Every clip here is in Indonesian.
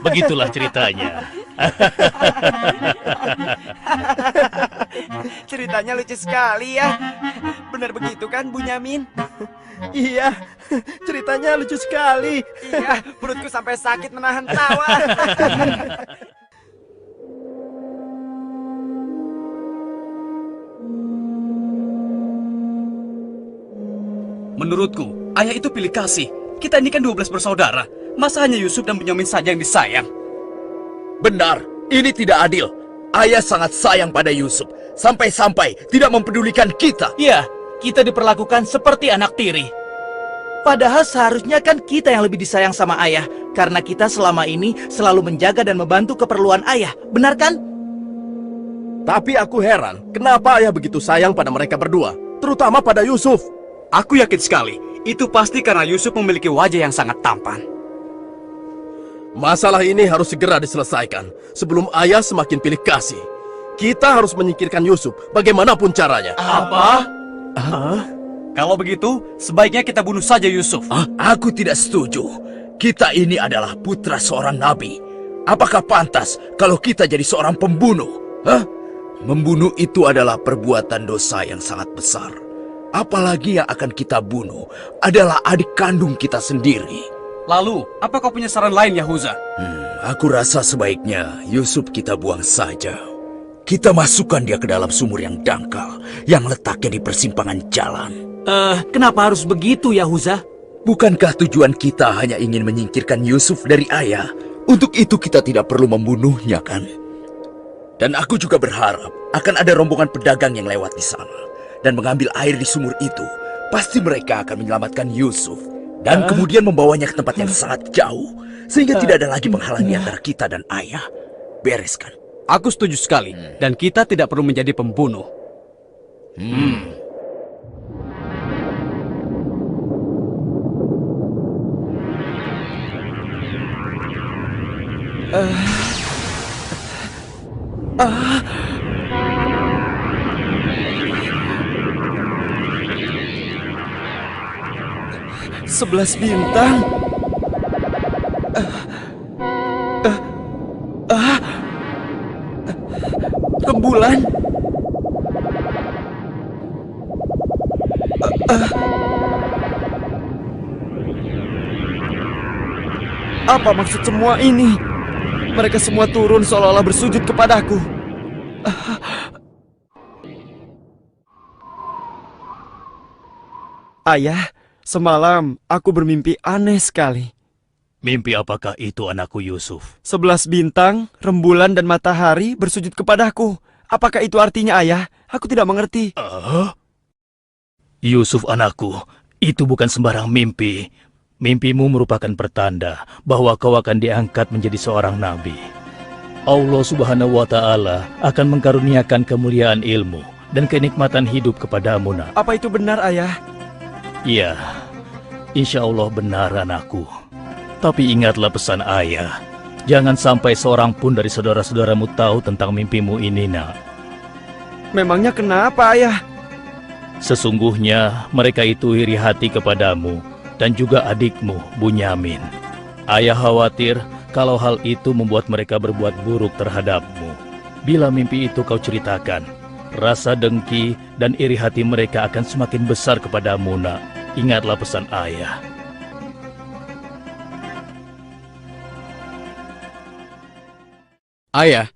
Begitulah ceritanya. Ceritanya lucu sekali ya. Benar begitu kan, Bunyamin? Iya, ceritanya lucu sekali. Iya, perutku sampai sakit menahan tawa. Menurutku, ayah itu pilih kasih. Kita ini kan 12 bersaudara. Masa hanya Yusuf dan Bunyamin saja yang disayang? Benar, ini tidak adil. Ayah sangat sayang pada Yusuf, sampai-sampai tidak mempedulikan kita. Iya, kita diperlakukan seperti anak tiri. Padahal seharusnya kan kita yang lebih disayang sama ayah, karena kita selama ini selalu menjaga dan membantu keperluan ayah. Benar kan? Tapi aku heran, kenapa ayah begitu sayang pada mereka berdua, terutama pada Yusuf. Aku yakin sekali, itu pasti karena Yusuf memiliki wajah yang sangat tampan. Masalah ini harus segera diselesaikan sebelum ayah semakin pilih kasih. Kita harus menyingkirkan Yusuf bagaimanapun caranya. Apa? Kalau begitu, sebaiknya kita bunuh saja Yusuf. Aku tidak setuju. Kita ini adalah putra seorang nabi. Apakah pantas kalau kita jadi seorang pembunuh? Membunuh itu adalah perbuatan dosa yang sangat besar. Apalagi yang akan kita bunuh adalah adik kandung kita sendiri. Lalu, apa kau punya saran lain, Yahuza? Aku rasa sebaiknya Yusuf kita buang saja. Kita masukkan dia ke dalam sumur yang dangkal, yang letaknya di persimpangan jalan. Kenapa harus begitu, Yahuza? Bukankah tujuan kita hanya ingin menyingkirkan Yusuf dari ayah? Untuk itu kita tidak perlu membunuhnya, kan? Dan aku juga berharap akan ada rombongan pedagang yang lewat di sana dan mengambil air di sumur itu. Pasti mereka akan menyelamatkan Yusuf dan kemudian membawanya ke tempat yang sangat jauh, sehingga tidak ada lagi penghalang di antara kita dan ayah. Beres kan? Aku setuju sekali, dan kita tidak perlu menjadi pembunuh. Sebelas bintang. Rembulan. Apa maksud semua ini? Mereka semua turun seolah-olah bersujud kepadaku. Ayah, semalam aku bermimpi aneh sekali. Mimpi apakah itu, anakku Yusuf? 11 bintang, rembulan, dan matahari bersujud kepadaku. Apakah itu artinya, ayah? Aku tidak mengerti. Yusuf anakku, itu bukan sembarang mimpi. Mimpimu merupakan pertanda bahwa kau akan diangkat menjadi seorang nabi. Allah Subhanahu wa Ta'ala akan mengkaruniakan kemuliaan ilmu dan kenikmatan hidup kepadamu, nak. Apa itu benar, ayah? Iya, insya Allah benar, anakku. Tapi ingatlah pesan ayah. Jangan sampai seorang pun dari saudara-saudaramu tahu tentang mimpimu ini, nak. Memangnya kenapa, ayah? Sesungguhnya mereka itu iri hati kepadamu dan juga adikmu, Bunyamin. Ayah khawatir kalau hal itu membuat mereka berbuat buruk terhadapmu. Bila mimpi itu kau ceritakan, rasa dengki dan iri hati mereka akan semakin besar kepadamu, nak. Ingatlah pesan ayah. Ayah,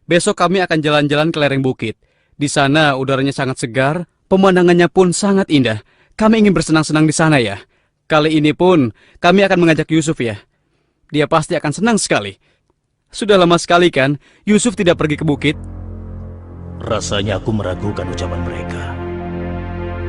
besok kami akan jalan-jalan ke lereng bukit. Di sana udaranya sangat segar, pemandangannya pun sangat indah. Kami ingin bersenang-senang di sana, ya. Kali ini pun kami akan mengajak Yusuf, ya. Dia pasti akan senang sekali. Sudah lama sekali kan Yusuf tidak pergi ke bukit. Rasanya aku meragukan ucapan mereka.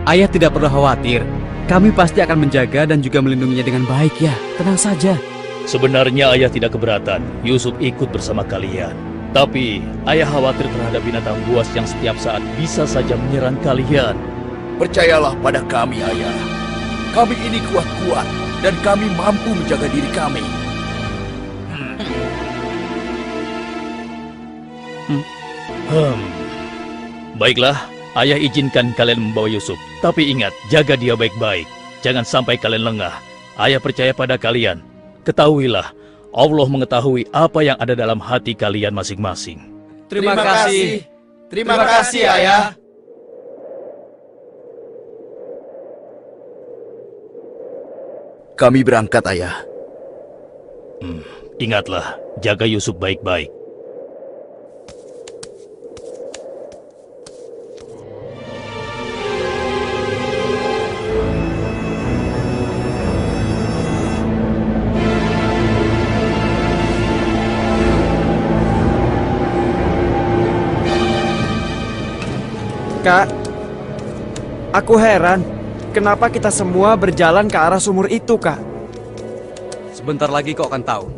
Ayah tidak perlu khawatir. Kami pasti akan menjaga dan juga melindunginya dengan baik, ya. Tenang saja. Sebenarnya ayah tidak keberatan Yusuf ikut bersama kalian. Tapi ayah khawatir terhadap binatang buas yang setiap saat bisa saja menyerang kalian. Percayalah pada kami, ayah. Kami ini kuat-kuat dan kami mampu menjaga diri kami. Baiklah, ayah izinkan kalian membawa Yusuf. Tapi ingat, jaga dia baik-baik. Jangan sampai kalian lengah. Ayah percaya pada kalian. Ketahuilah, Allah mengetahui apa yang ada dalam hati kalian masing-masing. Terima kasih. Terima kasih, Ayah. Kami berangkat, Ayah. Ingatlah, jaga Yusuf baik-baik. Kak, aku heran, kenapa kita semua berjalan ke arah sumur itu, Kak? Sebentar lagi kau akan tahu.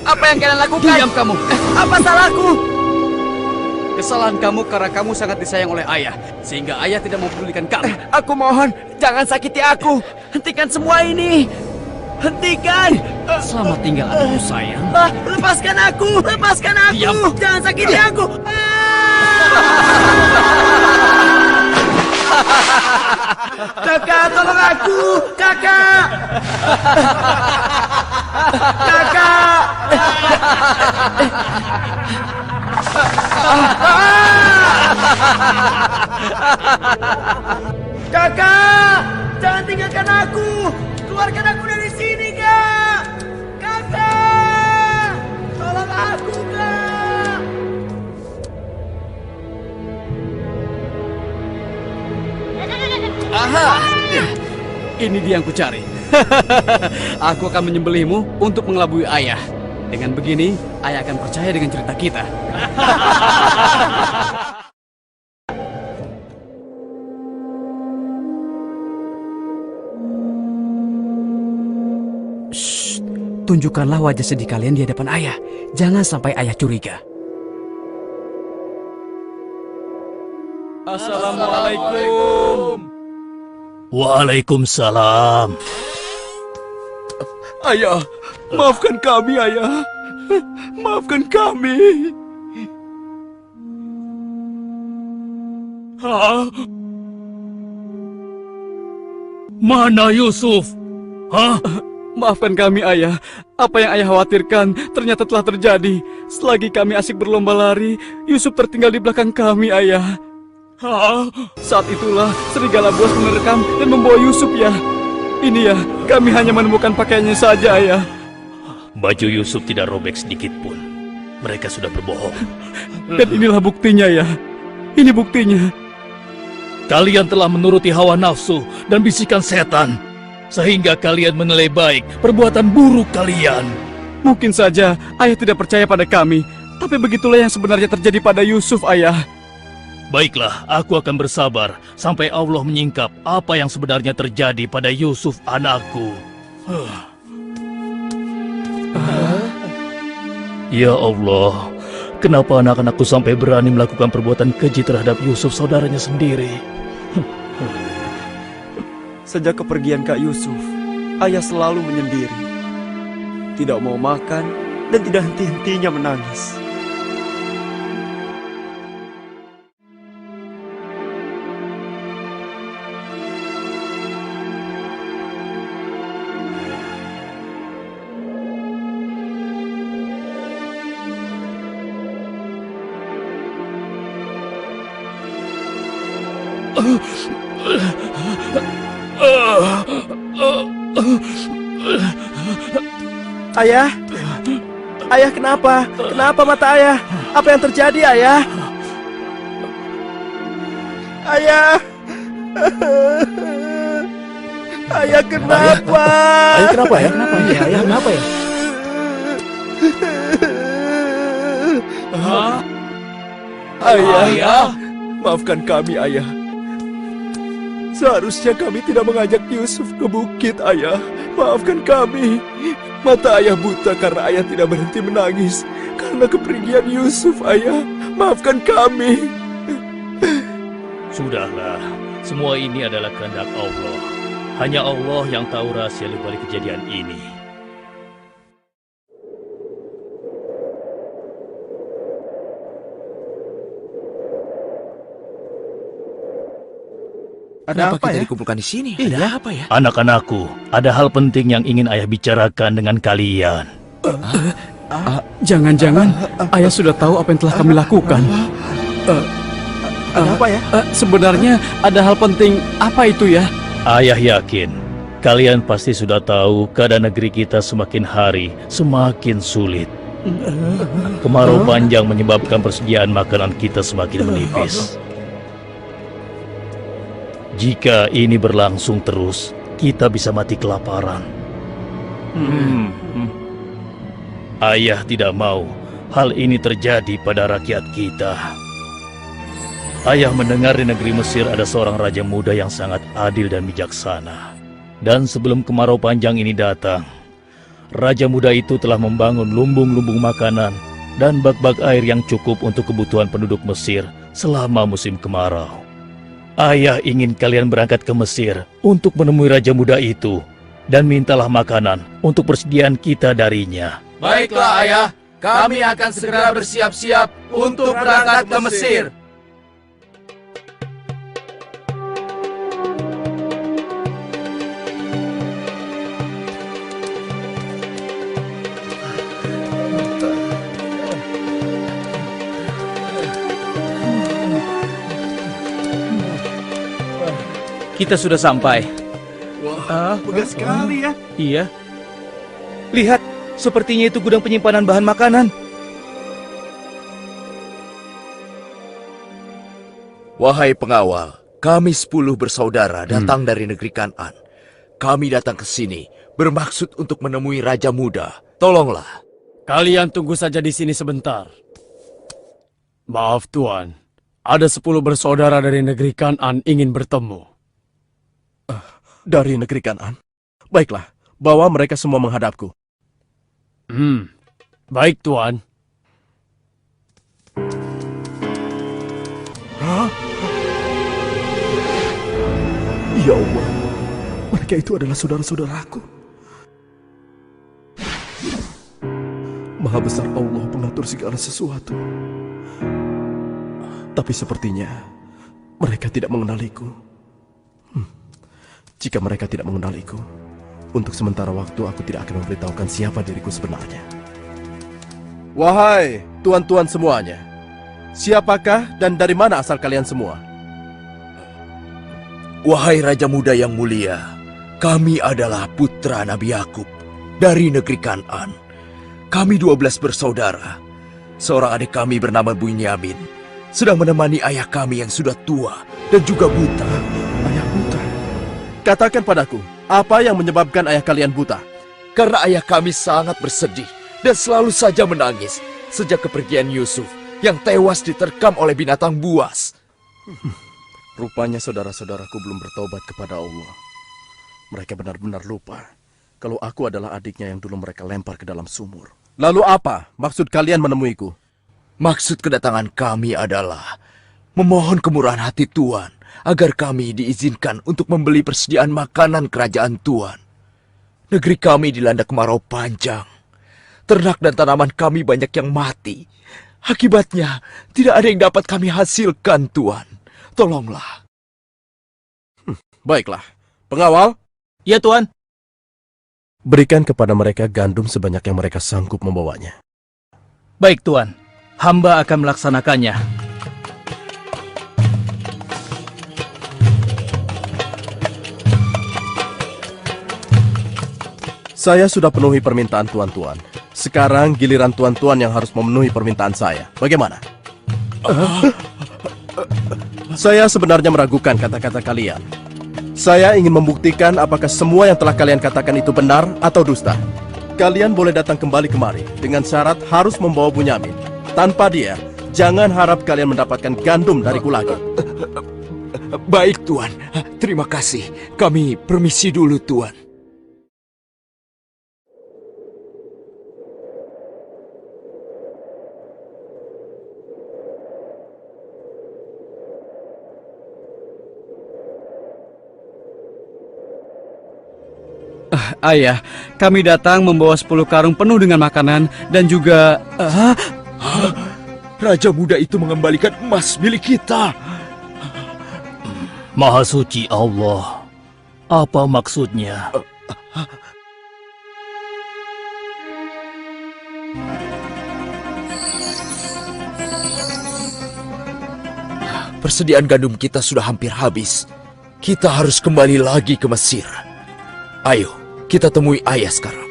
Apa yang kalian lakukan? Diam kamu. Apa salahku? Kesalahan kamu karena kamu sangat disayang oleh ayah, sehingga ayah tidak mempedulikan kamu. Aku mohon, jangan sakiti aku. Hentikan semua ini. Hentikan. Selamat tinggal anakku sayang. Lepaskan aku. Lepaskan aku. Diam. Jangan sakiti aku. Kakak, tolong aku. Kakak. Kakak. Kakak, jangan tinggalkan aku. Keluarkan aku dari sini, Kak. Kakak, tolong aku, Kak. Aha! Ini dia yang kucari. Aku akan menyembelihmu untuk mengelabui ayah. Dengan begini, ayah akan percaya dengan cerita kita. Shh, tunjukkanlah wajah sedih kalian di hadapan ayah. Jangan sampai ayah curiga. Assalamualaikum. Waalaikumsalam. Ayah, maafkan kami, Ayah. Maafkan kami. Hah? Mana Yusuf? Hah? Maafkan kami, ayah. Apa yang ayah khawatirkan ternyata telah terjadi. Selagi kami asik berlomba lari, Yusuf tertinggal di belakang kami, ayah. Hah? Saat itulah serigala buas menerkam dan membawa Yusuf, ya. Ini ya, kami hanya menemukan pakaiannya saja, ayah. Baju Yusuf tidak robek sedikit pun. Mereka sudah berbohong. Dan inilah buktinya, ya. Ini buktinya. Kalian telah menuruti hawa nafsu dan bisikan setan, sehingga kalian menilai baik perbuatan buruk kalian. Mungkin saja ayah tidak percaya pada kami, tapi begitulah yang sebenarnya terjadi pada Yusuf, ayah. Baiklah, aku akan bersabar sampai Allah menyingkap apa yang sebenarnya terjadi pada Yusuf anakku. Ya Allah, kenapa anak-anakku sampai berani melakukan perbuatan keji terhadap Yusuf saudaranya sendiri? Sejak kepergian Kak Yusuf, ayah selalu menyendiri. Tidak mau makan dan tidak henti-hentinya menangis. Ayah? Ayah kenapa? Kenapa mata ayah? Apa yang terjadi, ayah? Ayah! Ayah kenapa? Ayah kenapa ya? Kenapa ya? Ayah kenapa ya? Ayah, maafkan kami, Ayah. Seharusnya kami tidak mengajak Yusuf ke bukit, Ayah. Maafkan kami. Mata ayah buta karena ayah tidak berhenti menangis karena kepergian Yusuf, Ayah. Maafkan kami. Sudahlah, semua ini adalah kehendak Allah. Hanya Allah yang tahu rahasia di balik kejadian ini. Kenapa kita dikumpulkan di sini? Ada apa ya? Anak-anakku, ada hal penting yang ingin ayah bicarakan dengan kalian. Jangan-jangan ayah sudah tahu apa yang telah kami lakukan. Ada apa ya? Sebenarnya ada hal penting apa itu ya? Ayah yakin kalian pasti sudah tahu keadaan negeri kita semakin hari semakin sulit. Kemarau panjang menyebabkan persediaan makanan kita semakin menipis. Jika ini berlangsung terus, kita bisa mati kelaparan. Ayah tidak mau hal ini terjadi pada rakyat kita. Ayah mendengar di negeri Mesir ada seorang raja muda yang sangat adil dan bijaksana. Dan sebelum kemarau panjang ini datang, raja muda itu telah membangun lumbung-lumbung makanan dan bak-bak air yang cukup untuk kebutuhan penduduk Mesir selama musim kemarau. Ayah ingin kalian berangkat ke Mesir untuk menemui raja muda itu dan mintalah makanan untuk persediaan kita darinya. Baiklah ayah, kami akan segera bersiap-siap untuk berangkat ke Mesir. Kita sudah sampai. Megah sekali ya. Iya. Lihat, sepertinya itu gudang penyimpanan bahan makanan. Wahai pengawal, kami 10 bersaudara datang dari negeri Kan'an. Kami datang ke sini bermaksud untuk menemui Raja Muda. Tolonglah. Kalian tunggu saja di sini sebentar. Maaf Tuan, ada 10 bersaudara dari negeri Kan'an ingin bertemu. Dari negeri Kan'an. Baiklah, bawa mereka semua menghadapku. Baik Tuan. Ya Allah, mereka itu adalah saudara-saudaraku. Maha besar Allah pengatur segala sesuatu. Tapi sepertinya mereka tidak mengenaliku. Jika mereka tidak mengenaliku, untuk sementara waktu aku tidak akan memberitahukan siapa diriku sebenarnya. Wahai tuan-tuan semuanya, siapakah dan dari mana asal kalian semua? Wahai Raja Muda yang mulia, kami adalah putra Nabi Yakub dari negeri Kan'an. Kami 12 bersaudara. Seorang adik kami bernama Bunyamin sedang menemani ayah kami yang sudah tua dan juga buta. Ayah buta? Katakan padaku, apa yang menyebabkan ayah kalian buta? Karena ayah kami sangat bersedih dan selalu saja menangis sejak kepergian Yusuf yang tewas diterkam oleh binatang buas. Rupanya saudara-saudaraku belum bertobat kepada Allah. Mereka benar-benar lupa kalau aku adalah adiknya yang dulu mereka lempar ke dalam sumur. Lalu apa maksud kalian menemuiku? Maksud kedatangan kami adalah memohon kemurahan hati Tuan agar kami diizinkan untuk membeli persediaan makanan kerajaan Tuan. Negeri kami dilanda kemarau panjang. Ternak dan tanaman kami banyak yang mati. Akibatnya tidak ada yang dapat kami hasilkan, Tuan. Tolonglah. Baiklah. Pengawal, Ya Tuan. berikan kepada mereka gandum sebanyak yang mereka sanggup membawanya. Baik Tuan, hamba akan melaksanakannya. Saya sudah penuhi permintaan tuan-tuan. Sekarang giliran tuan-tuan yang harus memenuhi permintaan saya. Bagaimana? Saya sebenarnya meragukan kata-kata kalian. Saya ingin membuktikan apakah semua yang telah kalian katakan itu benar atau dusta. Kalian boleh datang kembali kemari dengan syarat harus membawa Bunyamin. Tanpa dia, jangan harap kalian mendapatkan gandum dariku lagi. Baik, Tuan. Terima kasih. Kami permisi dulu, Tuan. Ayah, kami datang membawa 10 karung penuh dengan makanan dan juga... Raja muda itu mengembalikan emas milik kita. Maha suci Allah. Apa maksudnya? Persediaan gandum kita sudah hampir habis. Kita harus kembali lagi ke Mesir. Ayo, kita temui ayah sekarang.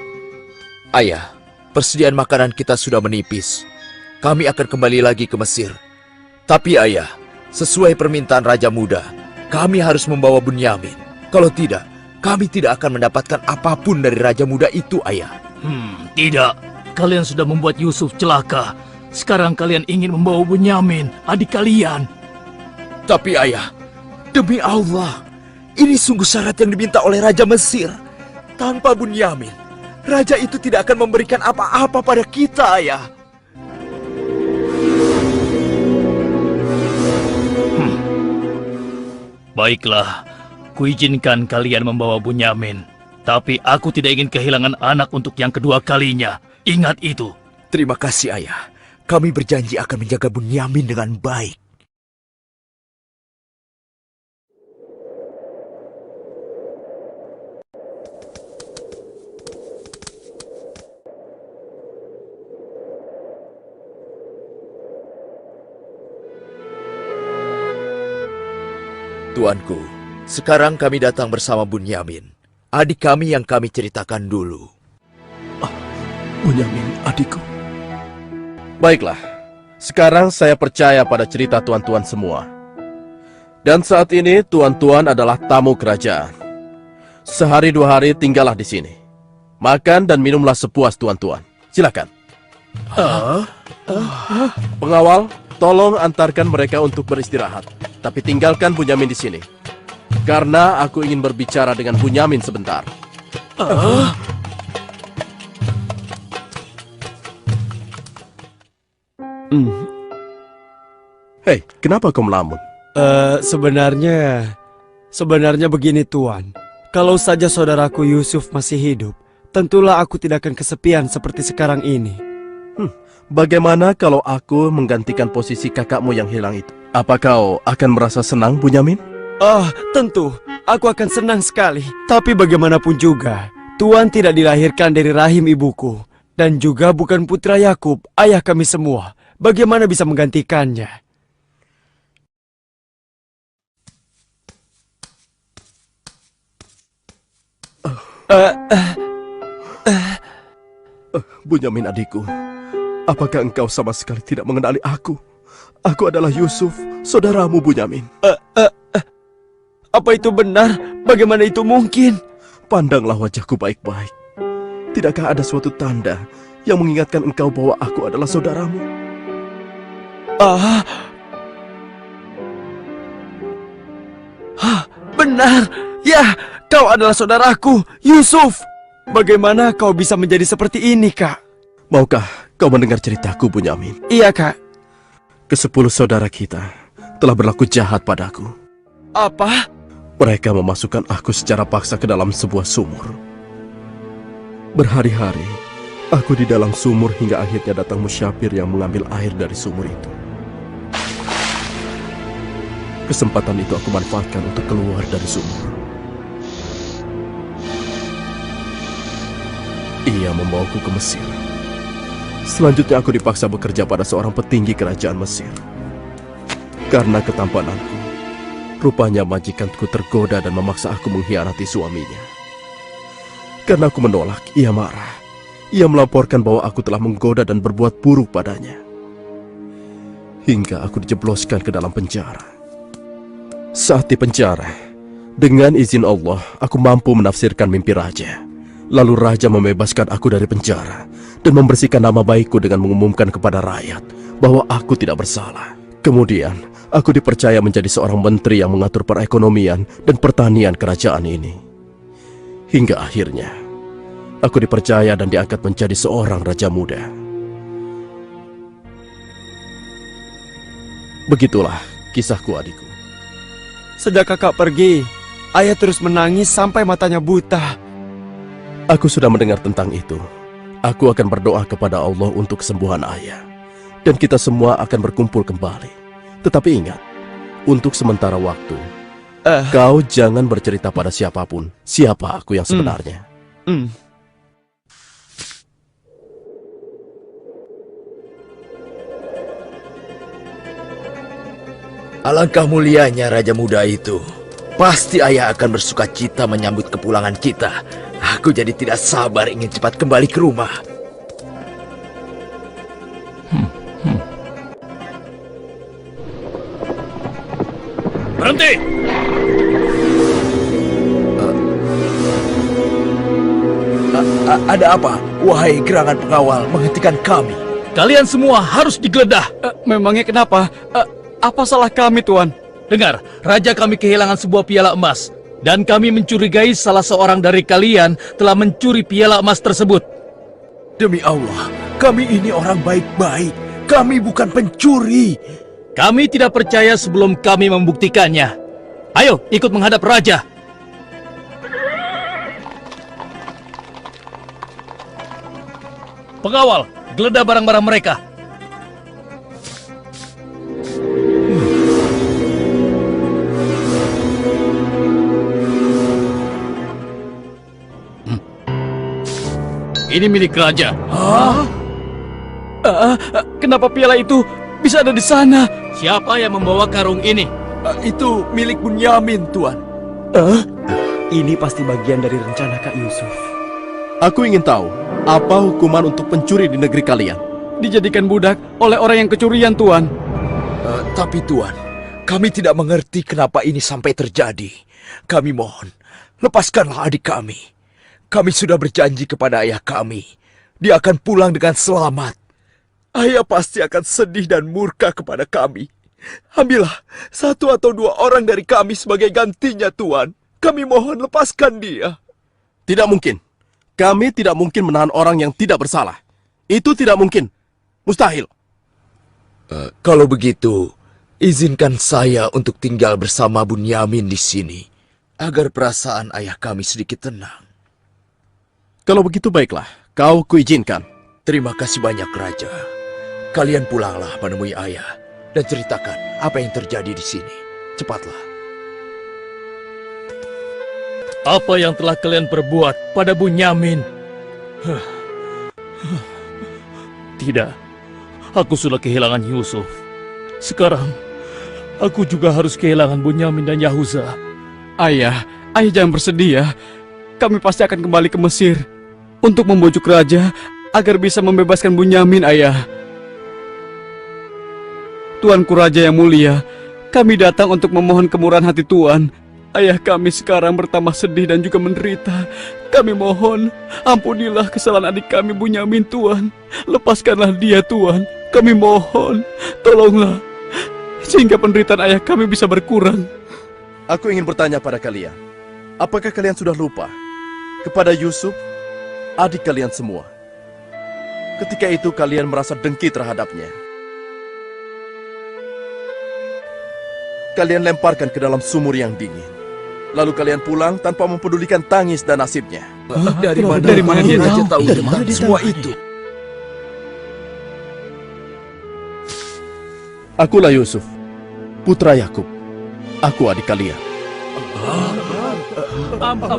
Ayah, persediaan makanan kita sudah menipis. Kami akan kembali lagi ke Mesir. Tapi ayah, sesuai permintaan Raja Muda, kami harus membawa Bunyamin. Kalau tidak, kami tidak akan mendapatkan apapun dari Raja Muda itu, ayah. Tidak. Kalian sudah membuat Yusuf celaka. Sekarang kalian ingin membawa Bunyamin, adik kalian. Tapi ayah, demi Allah, ini sungguh syarat yang diminta oleh Raja Mesir. Tanpa Bunyamin, Raja itu tidak akan memberikan apa-apa pada kita, ayah. Baiklah, kuizinkan kalian membawa Bunyamin. Tapi aku tidak ingin kehilangan anak untuk yang kedua kalinya. Ingat itu. Terima kasih, ayah. Kami berjanji akan menjaga Bunyamin dengan baik. Tuanku, sekarang kami datang bersama Bunyamin, adik kami yang kami ceritakan dulu. Bunyamin, adikku. Baiklah, sekarang saya percaya pada cerita tuan-tuan semua. Dan saat ini tuan-tuan adalah tamu kerajaan. Sehari 2 hari tinggallah di sini. Makan dan minumlah sepuas tuan-tuan. Silakan. Pengawal, tolong antarkan mereka untuk beristirahat. Tapi tinggalkan Bunyamin di sini. Karena aku ingin berbicara dengan Bunyamin sebentar. Hei, kenapa kau melamun? Sebenarnya begini Tuan. Kalau saja saudaraku Yusuf masih hidup, tentulah aku tidak akan kesepian seperti sekarang ini. Bagaimana kalau aku menggantikan posisi kakakmu yang hilang itu? Apa kau akan merasa senang, Bunyamin? Tentu. Aku akan senang sekali. Tapi bagaimanapun juga, Tuan tidak dilahirkan dari rahim ibuku. Dan juga bukan putra Yakub, ayah kami semua. Bagaimana bisa menggantikannya? Bunyamin adikku, apakah engkau sama sekali tidak mengenali aku? Aku adalah Yusuf, saudaramu Bunyamin. Apa itu benar? Bagaimana itu mungkin? Pandanglah wajahku baik-baik. Tidakkah ada suatu tanda yang mengingatkan engkau bahwa aku adalah saudaramu? Benar. Ya, kau adalah saudaraku, Yusuf. Bagaimana kau bisa menjadi seperti ini, Kak? Maukah kau mendengar ceritaku, Bunyamin? Iya, Kak. Ke-10 saudara kita telah berlaku jahat padaku. Apa? Mereka memasukkan aku secara paksa ke dalam sebuah sumur. Berhari-hari, aku di dalam sumur hingga akhirnya datang Musyafir yang mengambil air dari sumur itu. Kesempatan itu aku manfaatkan untuk keluar dari sumur. Ia membawaku ke Mesir. Selanjutnya aku dipaksa bekerja pada seorang petinggi kerajaan Mesir. Karena ketampananku, rupanya majikanku tergoda dan memaksa aku mengkhianati suaminya. Karena aku menolak, ia marah. Ia melaporkan bahwa aku telah menggoda dan berbuat buruk padanya. Hingga aku dijebloskan ke dalam penjara. Saat di penjara, dengan izin Allah, aku mampu menafsirkan mimpi raja. Lalu raja membebaskan aku dari penjara dan membersihkan nama baikku dengan mengumumkan kepada rakyat bahwa aku tidak bersalah. Kemudian, aku dipercaya menjadi seorang menteri yang mengatur perekonomian dan pertanian kerajaan ini. Hingga akhirnya, aku dipercaya dan diangkat menjadi seorang raja muda. Begitulah kisahku, adikku. Sejak kakak pergi, ayah terus menangis sampai matanya buta. Aku sudah mendengar tentang itu. Aku akan berdoa kepada Allah untuk kesembuhan ayah. Dan kita semua akan berkumpul kembali. Tetapi ingat, untuk sementara waktu, Kau jangan bercerita pada siapapun siapa aku yang sebenarnya. Alangkah mulianya Raja Muda itu. Pasti ayah akan bersuka cita menyambut kepulangan kita. Aku jadi tidak sabar ingin cepat kembali ke rumah. Berhenti! Ada apa? Wahai gerangan pengawal, menghentikan kami. Kalian semua harus digeledah. Memangnya kenapa? Apa salah kami, Tuan? Dengar, raja kami kehilangan sebuah piala emas. Dan kami mencurigai salah seorang dari kalian telah mencuri piala emas tersebut. Demi Allah, kami ini orang baik-baik. Kami bukan pencuri. Kami tidak percaya sebelum kami membuktikannya. Ayo, ikut menghadap raja. Pengawal, geledah barang-barang mereka. Ini milik raja. Kenapa piala itu bisa ada di sana? Siapa yang membawa karung ini? Itu milik Bunyamin, Tuan. Ini pasti bagian dari rencana Kak Yusuf. Aku ingin tahu, apa hukuman untuk pencuri di negeri kalian? Dijadikan budak oleh orang yang kecurian, Tuan. Tapi Tuan, kami tidak mengerti kenapa ini sampai terjadi. Kami mohon, lepaskanlah adik kami. Kami sudah berjanji kepada ayah kami. Dia akan pulang dengan selamat. Ayah pasti akan sedih dan murka kepada kami. Ambillah 1 atau 2 orang dari kami sebagai gantinya, Tuan. Kami mohon lepaskan dia. Tidak mungkin. Kami tidak mungkin menahan orang yang tidak bersalah. Itu tidak mungkin. Mustahil. Kalau begitu, izinkan saya untuk tinggal bersama Bunyamin di sini, agar perasaan ayah kami sedikit tenang. Kalau begitu baiklah, kau kuizinkan. Terima kasih banyak, Raja. Kalian pulanglah menemui ayah dan ceritakan apa yang terjadi di sini. Cepatlah. Apa yang telah kalian perbuat pada Bunyamin? Tidak, aku sudah kehilangan Yusuf. Sekarang, aku juga harus kehilangan Bunyamin dan Yahuza. Ayah jangan bersedih ya. Kami pasti akan kembali ke Mesir untuk membujuk raja agar bisa membebaskan Bunyamin, ayah. Tuanku Raja yang mulia, kami datang untuk memohon kemurahan hati Tuan. Ayah kami sekarang bertambah sedih dan juga menderita. Kami mohon, ampunilah kesalahan adik kami Bunyamin, Tuan. Lepaskanlah dia, Tuan. Kami mohon, tolonglah, sehingga penderitaan ayah kami bisa berkurang. Aku ingin bertanya pada kalian. Apakah kalian sudah lupa kepada Yusuf, adik kalian semua? Ketika itu kalian merasa dengki terhadapnya. Kalian lemparkan ke dalam sumur yang dingin. Lalu kalian pulang tanpa mempedulikan tangis dan nasibnya. Dari mana dia tahu tentang semua itu? Akulah Yusuf, putra Yakub. Aku adik kalian.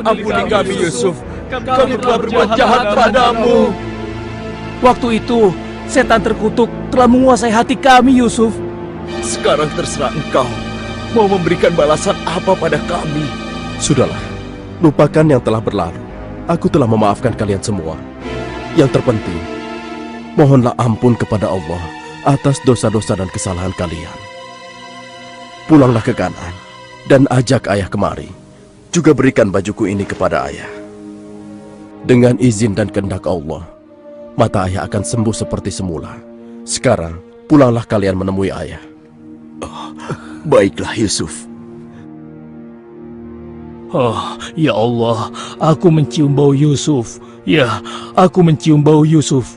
Ampuni kami, Yusuf. Kami telah berbuat jahat padamu. Waktu itu, setan terkutuk telah menguasai hati kami, Yusuf. Sekarang terserah engkau mau memberikan balasan apa pada kami. Sudahlah, lupakan yang telah berlalu. Aku telah memaafkan kalian semua. Yang terpenting, mohonlah ampun kepada Allah atas dosa-dosa dan kesalahan kalian. Pulanglah ke Kanaan dan ajak ayah kemari. Juga berikan bajuku ini kepada ayah. Dengan izin dan kehendak Allah, mata ayah akan sembuh seperti semula. Sekarang, pulanglah kalian menemui ayah. Baiklah, Yusuf. Oh, ya Allah, aku mencium bau Yusuf. Ya, aku mencium bau Yusuf.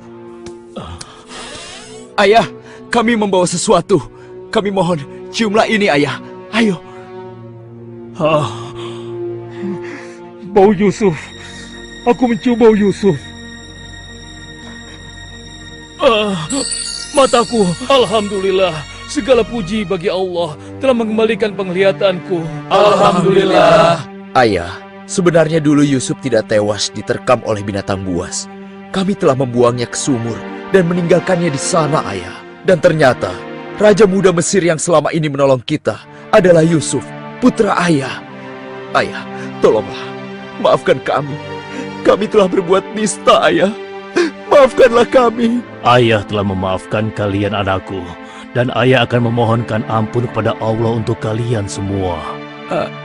Ayah, kami membawa sesuatu. Kami mohon, ciumlah ini, ayah. Ayo. Bau Yusuf. Aku mencium bau Yusuf. Mataku, alhamdulillah. Segala puji bagi Allah. telah mengembalikan penglihatanku. Alhamdulillah. Ayah, sebenarnya dulu Yusuf tidak tewas diterkam oleh binatang buas. Kami telah membuangnya ke sumur dan meninggalkannya di sana, Ayah. Dan ternyata, Raja Muda Mesir yang selama ini menolong kita adalah Yusuf, putra Ayah. Ayah, tolonglah, maafkan kami. Kami telah berbuat nista, Ayah. Maafkanlah kami. Ayah telah memaafkan kalian anakku, dan ayah akan memohonkan ampun kepada Allah untuk kalian semua.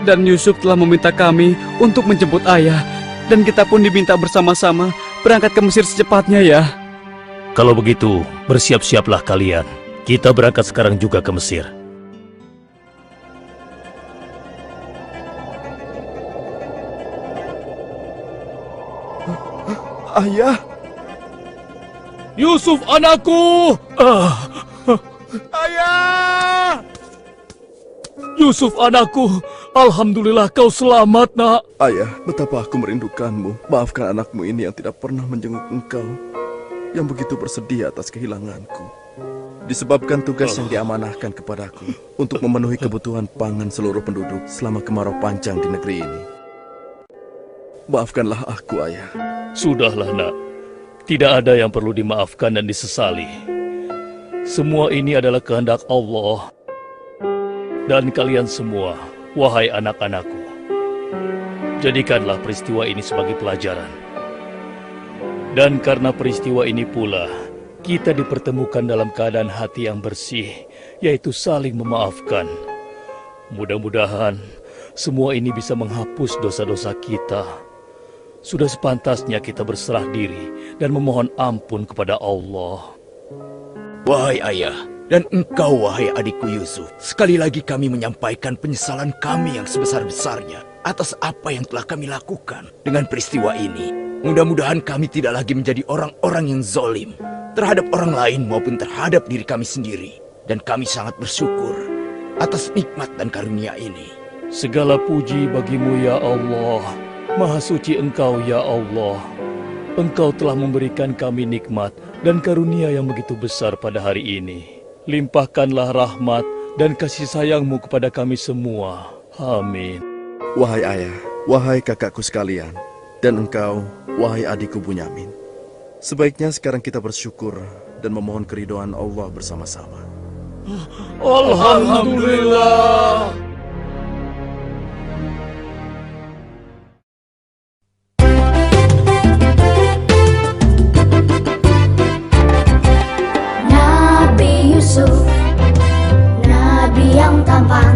Dan Yusuf telah meminta kami untuk menjemput ayah. Dan kita pun diminta bersama-sama berangkat ke Mesir secepatnya ya. Kalau begitu, bersiap-siaplah kalian. Kita berangkat sekarang juga ke Mesir. Ayah, Yusuf anakku! ayah! Yusuf anakku! Alhamdulillah kau selamat, nak. Ayah, betapa aku merindukanmu. Maafkan anakmu ini yang tidak pernah menjenguk engkau, yang begitu bersedih atas kehilanganku. Disebabkan tugas yang diamanahkan kepadaku untuk memenuhi kebutuhan pangan seluruh penduduk selama kemarau panjang di negeri ini. Maafkanlah aku, Ayah. Sudahlah, nak. Tidak ada yang perlu dimaafkan dan disesali. Semua ini adalah kehendak Allah. Dan kalian semua, wahai anak-anakku, jadikanlah peristiwa ini sebagai pelajaran. Dan karena peristiwa ini pula, kita dipertemukan dalam keadaan hati yang bersih, yaitu saling memaafkan. Mudah-mudahan semua ini bisa menghapus dosa-dosa kita. Sudah sepantasnya kita berserah diri dan memohon ampun kepada Allah. Wahai ayah, dan engkau wahai adikku Yusuf, sekali lagi kami menyampaikan penyesalan kami yang sebesar-besarnya atas apa yang telah kami lakukan dengan peristiwa ini. Mudah-mudahan kami tidak lagi menjadi orang-orang yang zalim terhadap orang lain maupun terhadap diri kami sendiri. Dan kami sangat bersyukur atas nikmat dan karunia ini. Segala puji bagimu ya Allah. Maha suci Engkau ya Allah. Engkau telah memberikan kami nikmat dan karunia yang begitu besar pada hari ini. Limpahkanlah rahmat dan kasih sayang-Mu kepada kami semua. Amin. Wahai ayah, wahai kakakku sekalian, dan engkau, wahai adikku Bunyamin. Sebaiknya sekarang kita bersyukur dan memohon keridhaan Allah bersama-sama. Alhamdulillah. Nabi Yusuf, Nabi yang tampan